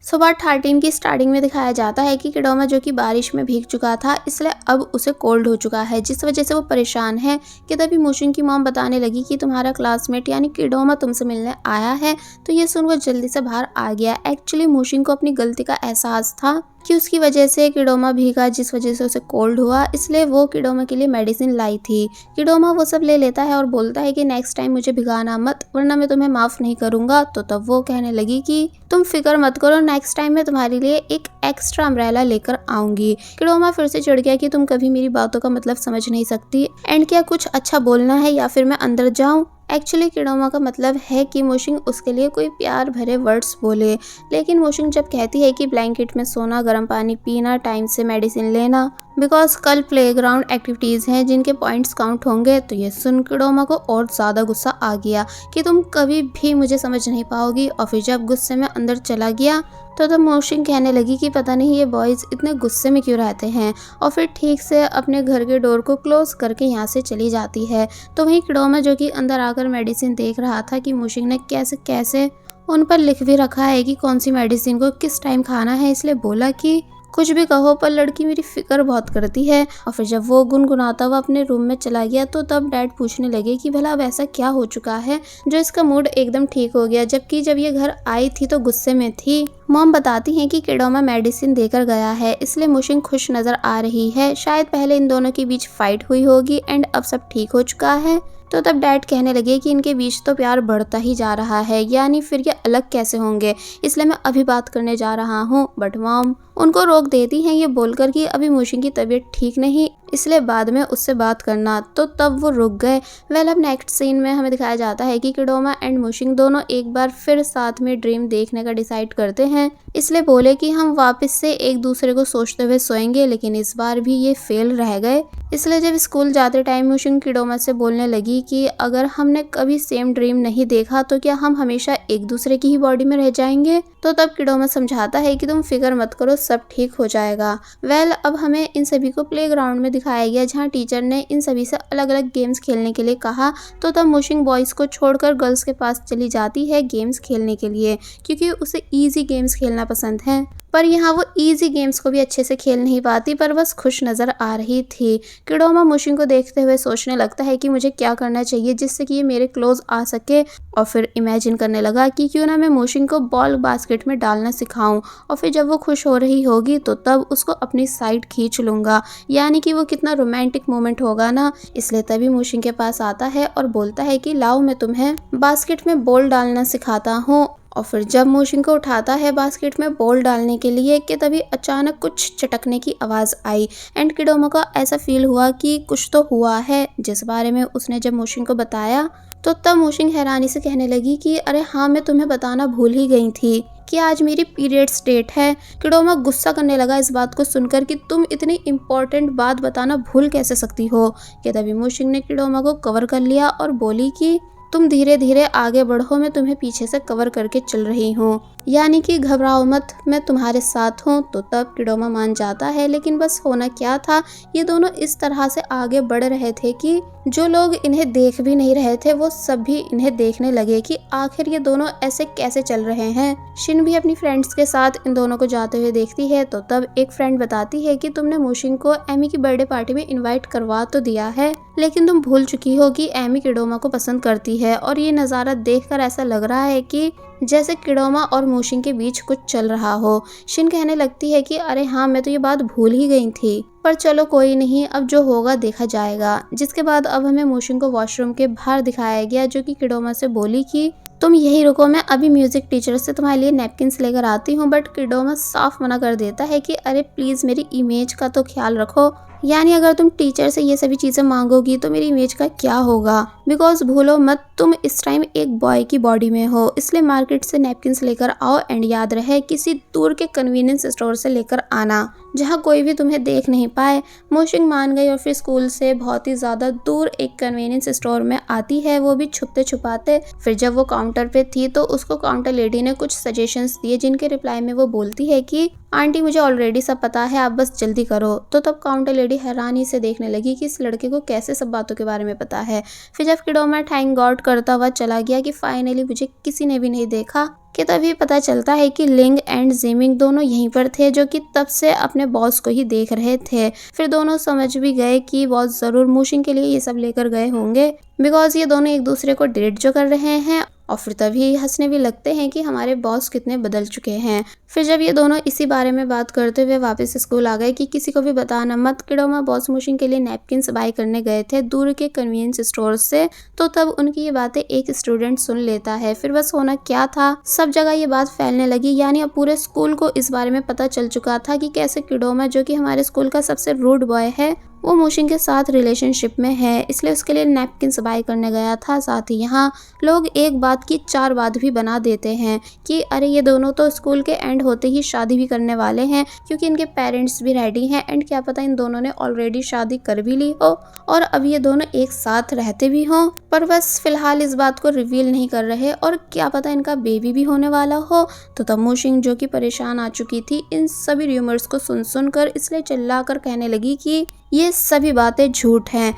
सुबह 13 की स्टार्टिंग में दिखाया जाता है कि किडोमा जो कि बारिश में भीग चुका था, इसलिए अब उसे कोल्ड हो चुका है, जिस वजह से वो परेशान है। कि तभी मोशिन की मॉम बताने लगी कि तुम्हारा क्लासमेट यानी किडोमा तुमसे मिलने आया है। तो ये सुन वो जल्दी से बाहर आ गया। एक्चुअली मोशिन को अपनी गलती का एहसास था कि उसकी वजह से किडोमा भीगा, जिस वजह से उसे कोल्ड हुआ, इसलिए वो किडोमा के लिए मेडिसिन लाई थी। किडोमा वो सब ले लेता है और बोलता है कि नेक्स्ट टाइम मुझे भिगाना मत, वरना मैं तुम्हें माफ नहीं करूंगा। तो तब वो कहने लगी कि तुम फिक्र मत करो, नेक्स्ट टाइम मैं तुम्हारे लिए एक एक्स्ट्रा अम्ब्रेला लेकर आऊंगी। किडोमा फिर से चिढ़ गया कि तुम कभी मेरी बातों का मतलब समझ नहीं सकती, एंड क्या कुछ अच्छा बोलना है या फिर मैं अंदर जाऊं। एक्चुअली किडोमा का मतलब है कि मोशिंग उसके लिए कोई प्यार भरे वर्ड्स बोले, लेकिन मोशिंग जब कहती है कि ब्लैंकेट में सोना, गर्म पानी पीना, टाइम से मेडिसिन लेना, बिकॉज कल प्लेग्राउंड एक्टिविटीज़ हैं जिनके पॉइंट्स काउंट होंगे, तो ये सुन किडोमा को और ज़्यादा गुस्सा आ गया कि तुम कभी भी मुझे समझ नहीं पाओगी। और फिर जब गुस्से में अंदर चला गया तो तब मोशिंग कहने लगी कि पता नहीं ये बॉयज़ इतने गुस्से में क्यों रहते हैं, और फिर ठीक से अपने घर के डोर को क्लोज करके यहाँ से चली जाती है। तो वहीं किडोमा जो कि अंदर आकर मेडिसिन देख रहा था कि मोशिंग ने कैसे कैसे उन पर लिख भी रखा है कि कौन सी मेडिसिन को किस टाइम खाना है, इसलिए बोला कि कुछ भी कहो पर लड़की मेरी फिक्र बहुत करती है। और फिर जब वो गुनगुनाता हुआ अपने रूम में चला गया तो तब डैड पूछने लगे कि भला अब ऐसा क्या हो चुका है जो इसका मूड एकदम ठीक हो गया, जबकि जब ये घर आई थी तो गुस्से में थी। मॉम बताती हैं कि किडोमा मेडिसिन देकर गया है, इसलिए मोशिंग खुश नजर आ रही है। शायद पहले इन दोनों के बीच फाइट हुई होगी एंड अब सब ठीक हो चुका है। तो तब डैड कहने लगे कि इनके बीच तो प्यार बढ़ता ही जा रहा है, यानी फिर ये अलग कैसे होंगे, इसलिए मैं अभी बात करने जा रहा हूँ। बट मॉम उनको रोक देती हैं ये बोलकर कि अभी मोशिंग की तबीयत ठीक नहीं, इसलिए बाद में उससे बात करना। तो तब वो रुक गए। वेल अब नेक्स्ट सीन में हमें दिखाया जाता है कि किडोमा एंड मोशिंग दोनों एक बार फिर साथ में ड्रीम देखने का डिसाइड करते हैं, इसलिए बोले कि हम वापस से एक दूसरे को सोचते हुए सोएंगे, लेकिन इस बार भी ये फेल रह गए। इसलिए जब स्कूल जाते टाइम मोशिंग किडोमा से बोलने लगी कि अगर हमने कभी सेम ड्रीम नहीं देखा तो क्या हम हमेशा एक दूसरे की ही बॉडी में रह जाएंगे। तो तब किडोमा समझाता है कि तुम फिक्र मत करो, सब ठीक हो जाएगा। वेल अब हमें इन सभी को प्लेग्राउंड में दिखाया गया, जहाँ टीचर ने इन सभी से अलग अलग गेम्स खेलने के लिए कहा। तो तब मोशिंग बॉयज को छोड़कर गर्ल्स के पास चली जाती है गेम्स खेलने के लिए, क्योंकि उसे इजी गेम्स खेलना पसंद है। पर यहाँ वो इजी गेम्स को भी अच्छे से खेल नहीं पाती, पर बस खुश नजर आ रही थी। किडोमा मोशिंग को देखते हुए सोचने लगता है कि मुझे क्या करना चाहिए जिससे कि ये मेरे क्लोज आ सके, और फिर इमेजिन करने लगा कि क्यों ना मैं मोशिंग को बॉल बास्केट में डालना सिखाऊं, और फिर जब वो खुश हो रही होगी तो तब उसको अपनी साइड खींच लूंगा, यानी कि वो कितना रोमांटिक मोमेंट होगा ना। इसलिए तभी मोशिंग के पास आता है और बोलता है कि लाओ मैं तुम्हें बास्केट में बॉल डालना सिखाता हूँ। और फिर जब मोशिंग को उठाता है बास्केट में बॉल डालने के लिए कि तभी अचानक कुछ चटकने की आवाज़ आई, एंड किडोमा को ऐसा फील हुआ कि कुछ तो हुआ है, जिस बारे में उसने जब मोशिंग को बताया तो तब मोशिंग हैरानी से कहने लगी कि अरे हाँ, मैं तुम्हें बताना भूल ही गई थी कि आज मेरी पीरियड्स डेट है। किडोमा गुस्सा करने लगा इस बात को सुनकर कि तुम इतनी इम्पोर्टेंट बात बताना भूल कैसे सकती हो। कि तभी मोशिंग ने किडोमा को कवर कर लिया और बोली कि तुम धीरे धीरे आगे बढ़ो, मैं तुम्हें पीछे से कवर करके चल रही हूँ, यानी कि घबराओ मत, मैं तुम्हारे साथ हूँ। तो तब किडोमा मान जाता है, लेकिन बस होना क्या था, ये दोनों इस तरह से आगे बढ़ रहे थे कि जो लोग इन्हें देख भी नहीं रहे थे वो सब भी इन्हें देखने लगे कि आखिर ये दोनों ऐसे कैसे चल रहे हैं। शिन भी अपनी फ्रेंड्स के साथ इन दोनों को जाते हुए देखती है। तो तब एक फ्रेंड बताती है कि तुमने मोशिंग को एमी की बर्थडे पार्टी में इनवाइट करवा तो दिया है, लेकिन तुम भूल चुकी हो कि एमी किडोमा को पसंद करती है। और ये नज़ारा देखकर ऐसा लग रहा है कि जैसे किडोमा और मोशिंग के बीच कुछ चल रहा हो। शिन कहने लगती है कि अरे हाँ, मैं तो ये बात भूल ही गई थी, पर चलो कोई नहीं, अब जो होगा देखा जाएगा। जिसके बाद अब हमें मोशिंग को वॉशरूम के बाहर दिखाया गया, जो कि किडोमा से बोली कि तुम यही रुको, मैं अभी म्यूजिक टीचर से तुम्हारे लिए नैपकिन्स लेकर आती हूँ। बट किडोमा साफ मना कर देता है कि अरे प्लीज मेरी इमेज का तो ख्याल रखो, यानी अगर तुम टीचर से ये सभी चीजें मांगोगी तो मेरी इमेज का क्या होगा। बिकॉज भूलो मत, तुम इस टाइम एक बॉय की बॉडी में हो, इसलिए मार्केट से नैपकिन्स लेकर आओ, एंड याद रहे किसी दूर के कन्वीनियंस स्टोर से लेकर आना जहाँ कोई भी तुम्हें देख नहीं पाए। मोशिंग मान गई और फिर स्कूल से बहुत ही ज्यादा दूर एक कन्वीनियंस स्टोर में आती है, वो भी छुपते छुपाते। फिर जब वो काउंटर पे थी तो उसको काउंटर लेडी ने कुछ सजेशंस दिए, जिनके रिप्लाई में वो बोलती है कि आंटी मुझे ऑलरेडी सब पता है, आप बस जल्दी करो। तो तब काउंटर लेडी हैरानी से देखने लगी कि इस लड़के को कैसे सब बातों के बारे में पता है। फिर जब किडोमा थैंक गॉड करता हुआ चला गया कि फाइनली मुझे किसी ने भी नहीं देखा, कि तभी पता चलता है कि लिंग एंड जिमिंग दोनों यहीं पर थे, जो कि तब से अपने बॉस को ही देख रहे थे। फिर दोनों समझ भी गए कि बॉस जरूर मूशिंग के लिए ये सब लेकर गए होंगे, बिकॉज ये दोनों एक दूसरे को डेट जो कर रहे हैं। और फिर तभी हंसने भी लगते हैं कि हमारे बॉस कितने बदल चुके हैं। फिर जब ये दोनों इसी बारे में बात करते हुए वापस स्कूल आ गए कि किसी को भी बताना मत, किडोमा बॉस मूशिंग के लिए नैपकिन्स बाय करने गए थे दूर के कन्वीनियंस स्टोर से। तो तब उनकी ये बातें एक स्टूडेंट सुन लेता है। फिर बस होना क्या था, सब जगह ये बात फैलने लगी, यानी अब पूरे स्कूल को इस बारे में पता चल चुका था कि कैसे किडोमा, जो कि हमारे स्कूल का सबसे रूड बॉय है, वो मूशिंग के साथ रिलेशनशिप में है, इसलिए उसके लिए नैपकिन्स बाय करने गया था। साथ ही यहाँ लोग एक बात की 4 बात भी बना देते हैं कि अरे ये दोनों तो स्कूल के एंड होते ही शादी भी करने वाले हैं, क्योंकि इनके पेरेंट्स भी रेडी हैं एंड क्या पता इन दोनों ने ऑलरेडी शादी कर भी ली हो और अब ये दोनों एक साथ रहते भी हों, पर बस फिलहाल इस बात को रिवील नहीं कर रहे और क्या पता इनका बेबी भी होने वाला हो। तो तब मूशिंग, जो कि परेशान आ चुकी थी इन सभी र्यूमर्स को सुन सुनकर, इसलिए चिल्लाकर कहने लगी कि ये सभी बातें झूठ हैं।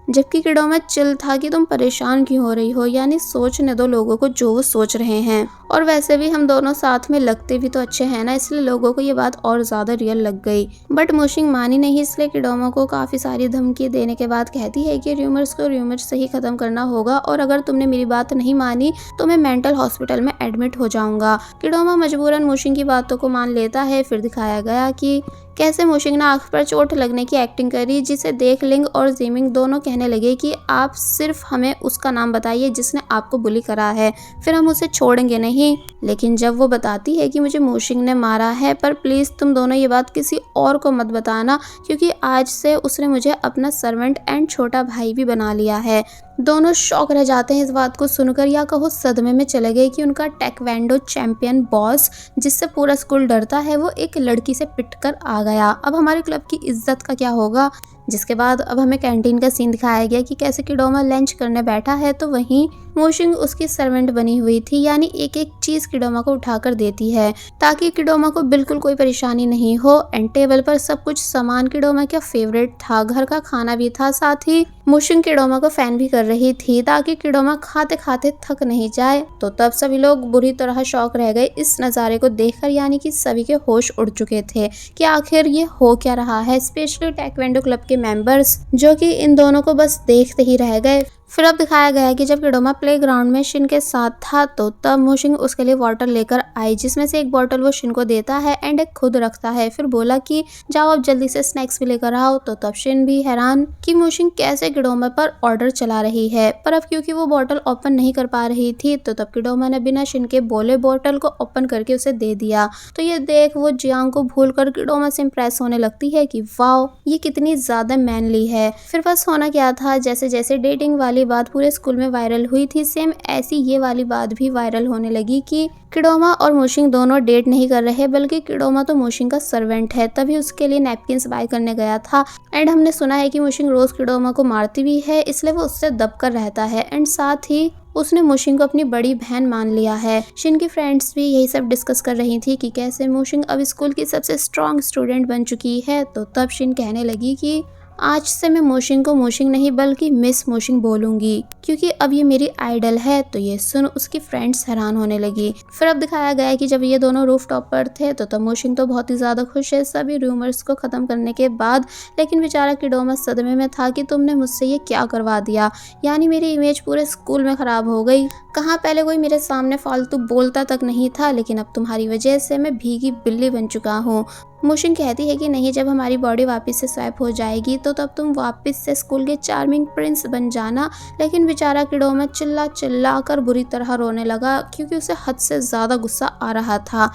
जबकि किडोमा चिल था कि तुम परेशान क्यों हो रही हो, यानी सोचने दो लोगों को जो वो सोच रहे हैं, और वैसे भी हम दोनों साथ में लगते भी तो अच्छे हैं ना, इसलिए लोगों को ये बात और ज्यादा रियल लग गई। बट मूशिंग मानी नहीं, इसलिए किडोमा को काफी सारी धमकी देने के बाद कहती है कि र्यूमर्स को र्यूमर्स से ही खत्म करना होगा और अगर तुमने मेरी बात नहीं मानी तो मैं मेंटल हॉस्पिटल में एडमिट हो जाऊंगा। किडोमा मजबूरन मूशिंग की बातों को मान लेता है। फिर दिखाया गया कि कैसे मूशिंग ने आंख पर चोट लगने की एक्टिंग करी, जिसे देख लिंग और जिमिंग दोनों कहने लगे कि आप सिर्फ हमें उसका नाम बताइए जिसने आपको बुली करा है, फिर हम उसे छोड़ेंगे नहीं। लेकिन जब वो बताती है कि मुझे मूशिंग ने मारा है, पर प्लीज तुम दोनों ये बात किसी और को मत बताना, क्योंकि आज से उसने मुझे अपना सर्वेंट एंड छोटा भाई भी बना लिया है। दोनों शॉक रह जाते हैं इस बात को सुनकर, या कहो सदमे में चले गए कि उनका टेक्वेंडो चैंपियन बॉस, जिससे पूरा स्कूल डरता है, वो एक लड़की से पिट कर आ गया। अब हमारे क्लब की इज्जत का क्या होगा। जिसके बाद अब हमें कैंटीन का सीन दिखाया गया कि कैसे किडोमा लंच करने बैठा है तो वहीं मूशिंग उसकी सर्वेंट बनी हुई थी, यानी एक एक चीज किडोमा को उठाकर देती है ताकि किडोमा को बिल्कुल कोई परेशानी नहीं हो। एंड टेबल पर सब कुछ सामान किडोमा का फेवरेट था, घर का खाना भी था, साथ ही मूशिंग किडोमा को फैन भी कर रही थी ताकि किडोमा खाते खाते थक नहीं जाए। तो तब सभी लोग बुरी तरह शॉक रह गए इस नज़ारे को देखकर, यानी कि सभी के होश उड़ चुके थे कि आखिर ये हो क्या रहा है। स्पेशली टेक्वेंडो क्लब के मेंबर्स, जो कि इन दोनों को बस देखते ही रह गए। फिर अब दिखाया गया है कि जब किडोमा प्लेग्राउंड में शिन के साथ था तो तब मूशिंग उसके लिए वाटर लेकर आई, जिसमें से एक बोतल वो शिन को देता है एंड एक खुद रखता है। फिर बोला कि जाओ अब जल्दी से स्नैक्स भी लेकर आओ। तो तब शिन भी हैरान कि मूशिंग कैसे किडोमा पर ऑर्डर चला रही है, पर अब क्योंकि वो बोतल ओपन नहीं कर पा रही थी तो तब किडोमा ने बिना शिन के बोले बोतल को ओपन करके उसे दे दिया। तो ये देख वो जियांग को भूल कर किडोमा से इम्प्रेस होने लगती है कि वाओ ये कितनी ज्यादा मैनली है। फिर बस होना क्या था, जैसे जैसे डेटिंग वाली बात पूरे स्कूल में वायरल हुई थी, सेम ऐसी ये वाली बात भी वायरल होने लगी कि किडोमा और मूशिंग दोनों डेट नहीं कर रहे, बल्कि किडोमा तो मूशिंग का सर्वेंट है, तभी उसके लिए नैपकिन्स बाय करने गया था। एंड हमने सुना है कि मूशिंग रोज किडोमा को मारती भी है, इसलिए वो उससे दब कर रहता है। एंड साथ ही उसने मूशिंग को अपनी बड़ी बहन मान लिया है। शिन की फ्रेंड्स भी यही सब डिस्कस कर रही थी कि कैसे मूशिंग अब स्कूल की सबसे स्ट्रॉन्ग स्टूडेंट बन चुकी है। तो तब शिन कहने लगी कि आज से मैं मूशिंग को मूशिंग नहीं बल्कि मिस मूशिंग बोलूंगी, क्योंकि अब ये मेरी आइडल है। तो ये सुन उसकी फ्रेंड्स हैरान होने लगी। फिर अब दिखाया गया है कि जब ये दोनों रूफ टॉप पर थे तो तब मूशिंग तो बहुत ही ज्यादा खुश है सभी रूमर्स को खत्म करने के बाद, लेकिन बेचारा किडोमा सदमे में था कि तुमने मुझसे ये क्या करवा दिया, यानी मेरी इमेज पूरे स्कूल में खराब हो गई। कहाँ पहले कोई मेरे सामने फालतू बोलता तक नहीं था, लेकिन अब तुम्हारी वजह से मैं भीगी बिल्ली बन चुका हूँ। मूशिंग कहती है कि नहीं, जब हमारी बॉडी वापस से स्वैप हो जाएगी तो तब तुम वापस से स्कूल के चार्मिंग प्रिंस बन जाना। लेकिन बेचारा किडोमा चिल्ला चिल्ला कर बुरी तरह रोने लगा क्योंकि उसे हद से ज्यादा गुस्सा आ रहा था।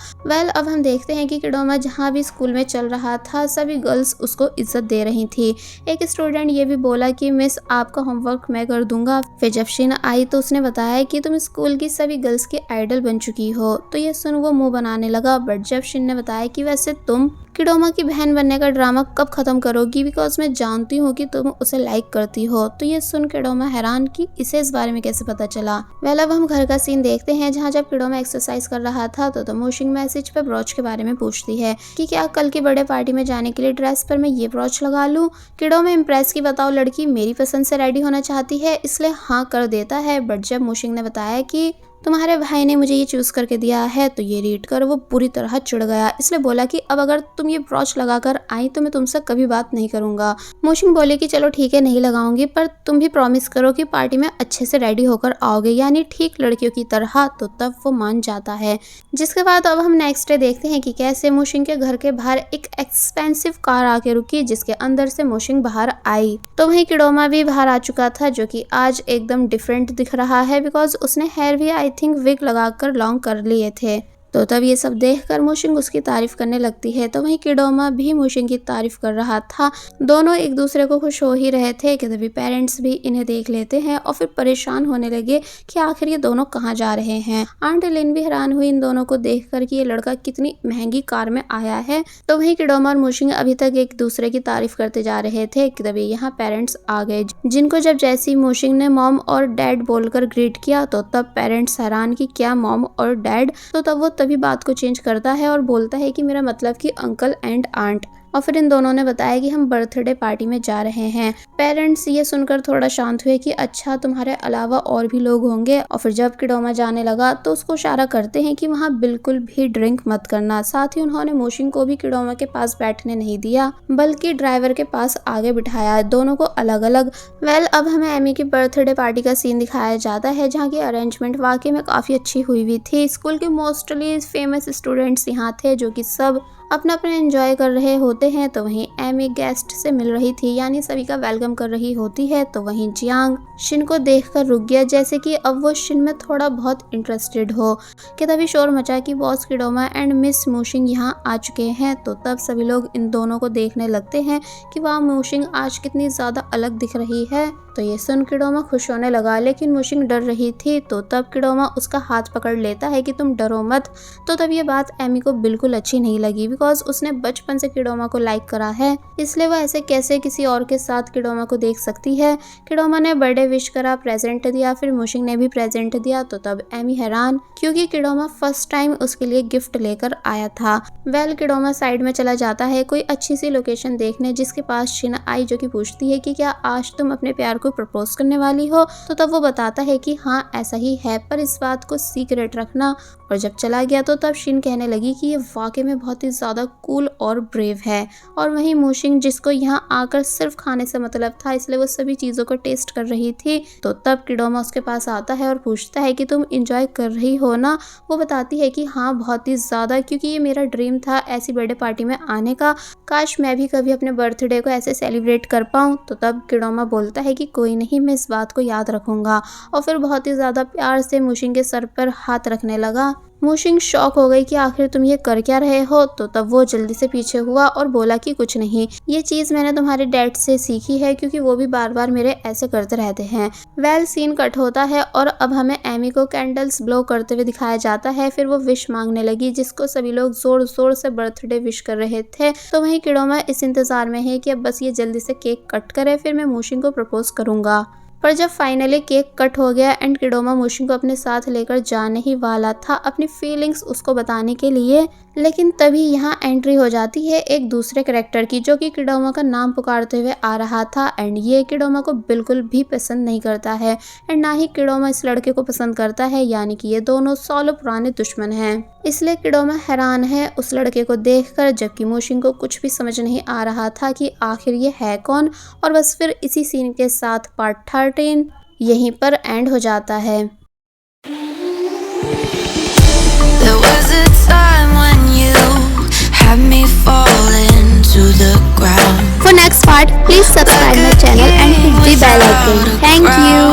अब हम देखते हैं कि किडोमा जहाँ भी स्कूल में चल रहा था सभी गर्ल्स उसको इज्जत दे रही थी। एक स्टूडेंट ये भी बोला कि मिस आपका होमवर्क मैं कर दूंगा। फिर जब शिन आई तो उसने बताया कि तुम स्कूल की सभी गर्ल्स की आइडल बन चुकी हो। तो ये सुन वो मुंह बनाने लगा, बट जब शिन ने बताया कि वैसे तुम किडोमा की बहन बनने का ड्रामा कब खत्म करोगी, बिकॉज मैं जानती हूँ कि तुम उसे लाइक करती हो। तो ये सुन किडोमा हैरान कि इसे इस बारे में कैसे पता चला। वेल अब हम घर का सीन देखते हैं जहाँ जब किडोमा एक्सरसाइज कर रहा था तो मोशिंग मैसेज पे ब्रॉच के बारे में पूछती है कि क्या कल की बर्थडे पार्टी में जाने के लिए ड्रेस पर मैं ये ब्रॉच लगा लूँ। किडोमा इम्प्रेस की बताओ लड़की मेरी पसंद से रेडी होना चाहती है, इसलिए हाँ कर देता है। बट जब मोशिंग ने बताया कि तुम्हारे भाई ने मुझे ये चूज करके दिया है तो ये रीड कर वो पूरी तरह चिढ़ गया, इसलिए बोला कि अब अगर तुम ये ब्रॉच लगाकर आई तो मैं तुमसे कभी बात नहीं करूंगा। मोशिंग बोले कि चलो ठीक है नहीं लगाऊंगी, पर तुम भी प्रॉमिस करो कि पार्टी में अच्छे से रेडी होकर आओगे, यानी ठीक लड़कियों की तरह। तो तब वो मान जाता है। जिसके बाद अब हम नेक्स्ट डे देखते हैं कि कैसे मोशिंग के घर के बाहर एक एक्सपेंसिव कार आके रुकी, जिसके अंदर से मोशिंग बाहर आई। तो वहीं किडोमा भी बाहर आ चुका था, जो कि आज एकदम डिफरेंट दिख रहा है, बिकॉज उसने हेयर भी आई थिंक विग लगाकर लॉन्ग कर लिए थे। तो तब ये सब देखकर मोशिंग उसकी तारीफ करने लगती है। तो वहीं किडोमा भी मोशिंग की तारीफ कर रहा था। दोनों एक दूसरे को खुश हो ही रहे थे कि तभी पेरेंट्स भी इन्हें देख लेते हैं और फिर परेशान होने लगे कि आखिर ये दोनों कहाँ जा रहे हैं। आंट लिन भी हैरान हुई इन दोनों को देखकर कि ये लड़का कितनी महंगी कार में आया है। तो वहीं किडोमा और मोशिंग अभी तक एक दूसरे की तारीफ करते जा रहे थे कि तभी यहाँ पेरेंट्स आ गए, जिनको जब जैसी मोशिंग ने मॉम और डैड बोलकर ग्रीट किया तो तब पेरेंट्स हैरान कि क्या मॉम और डैड। तो तब वो तभी बात को चेंज करता है और बोलता है कि मेरा मतलब कि अंकल एंड आंट। और फिर इन दोनों ने बताया कि हम बर्थडे पार्टी में जा रहे हैं। पेरेंट्स ये सुनकर थोड़ा शांत हुए कि अच्छा तुम्हारे अलावा और भी लोग होंगे। और फिर जब किडोमा जाने लगा तो उसको इशारा करते हैं कि वहाँ बिल्कुल भी ड्रिंक मत करना। साथ ही उन्होंने मोशिंग को भी किडोमा के पास बैठने नहीं दिया, बल्कि ड्राइवर के पास आगे बिठाया, दोनों को अलग अलग। वेल अब हमें एमी की बर्थडे पार्टी का सीन दिखाया जाता है, जहाँ की अरेंजमेंट वाकई में काफी अच्छी हुई थी। स्कूल के मोस्टली फेमस स्टूडेंट्स यहाँ थे, जो कि सब अपना अपना एंजॉय कर रहे होते हैं। तो वहीं एमी गेस्ट से मिल रही थी, यानी सभी का वेलकम कर रही होती है। तो वहीं जियांग शिन को देखकर रुक गया, जैसे कि अब वो शिन में थोड़ा बहुत इंटरेस्टेड हो। कि तभी शोर मचा कि बॉस किडोमा एंड मिस मोशिंग यहाँ आ चुके हैं। तो तब सभी लोग इन दोनों को देखने लगते हैं कि वह मोशिंग आज कितनी ज्यादा अलग दिख रही है। तो ये सुन किडोमा खुश होने लगा, लेकिन मोशिंग डर रही थी। तो तब किडोमा उसका हाथ पकड़ लेता है कि तुम डरो मत। तो तब ये बात एमी को बिल्कुल अच्छी नहीं लगी, बिकॉज उसने बचपन से किडोमा को लाइक करा है, इसलिए वो ऐसे कैसे किसी और के साथ किडोमा को देख सकती है। किडोमा ने बर्थडे विश करा, प्रेजेंट दिया, फिर मोशिंग ने भी प्रेजेंट दिया। तो तब एमी हैरान, क्योंकि किडोमा फर्स्ट टाइम उसके लिए गिफ्ट लेकर आया था। वेल किडोमा साइड में चला जाता है कोई अच्छी सी लोकेशन देखने, जिसके पास शिन आई, जो कि पूछती है कि क्या आज तुम अपने प्यार को प्रपोज करने वाली हो। तो तब वो बताता है कि हाँ ऐसा ही है, पर इस बात को सीक्रेट रखना। और जब चला गया तो तब शिन कहने लगी कि ये वाकई में बहुत ही ज्यादा कूल और ब्रेव है। और वहीं मोशिंग, जिसको यहाँ आकर सिर्फ खाने से मतलब था, इसलिए वो सभी चीजों को टेस्ट कर रही थी। तो तब किडोमा उसके पास आता है और पूछता है कि तुम इंजॉय कर रही हो ना। वो बताती है कि हाँ बहुत ही ज्यादा, क्योंकि ये मेरा ड्रीम था ऐसी बर्थडे पार्टी में आने का। काश मैं भी कभी अपने बर्थडे को ऐसे सेलिब्रेट कर पाऊँ। तो तब किडोमा बोलता है कि कोई नहीं, मैं इस बात को याद रखूंगा। और फिर बहुत ही ज्यादा प्यार से मोशिंग के सर पर हाथ रखने लगा। मोशिंग शॉक हो गई कि आखिर तुम ये कर क्या रहे हो। तो तब वो जल्दी से पीछे हुआ और बोला कि कुछ नहीं, ये चीज मैंने तुम्हारे डैड से सीखी है, क्योंकि वो भी बार बार मेरे ऐसे करते रहते हैं। वेल सीन कट होता है और अब हमें एमी को कैंडल्स ब्लो करते हुए दिखाया जाता है। फिर वो विश मांगने लगी, जिसको सभी लोग जोर जोर से बर्थडे विश कर रहे थे। तो वहीं किडोमा इस इंतजार में है कि अब बस ये जल्दी से केक कट करे, फिर मैं मोशिंग को प्रपोज करूंगा। पर जब फाइनली केक कट हो गया एंड किडोमा मोशिंग को अपने साथ लेकर जाने ही वाला था अपनी फीलिंग्स उसको बताने के लिए, लेकिन तभी यहाँ एंट्री हो जाती है एक दूसरे कैरेक्टर की, जो कि किडोमा का नाम पुकारते हुए आ रहा था। एंड ये किडोमा को बिल्कुल भी पसंद नहीं करता है एंड ना ही किडोमा इस लड़के को पसंद करता है, यानी कि ये दोनों सालों पुराने दुश्मन हैं। इसलिए किडोमा हैरान है उस लड़के को देखकर, जबकि मोशिंग को कुछ भी समझ नहीं आ रहा था कि आखिर ये है कौन। और बस फिर इसी सीन के साथ पार्ट 13 यहीं पर एंड हो जाता है। There was a time when you had me falling to the ground. For next part, please subscribe my channel and hit the bell icon. Thank you.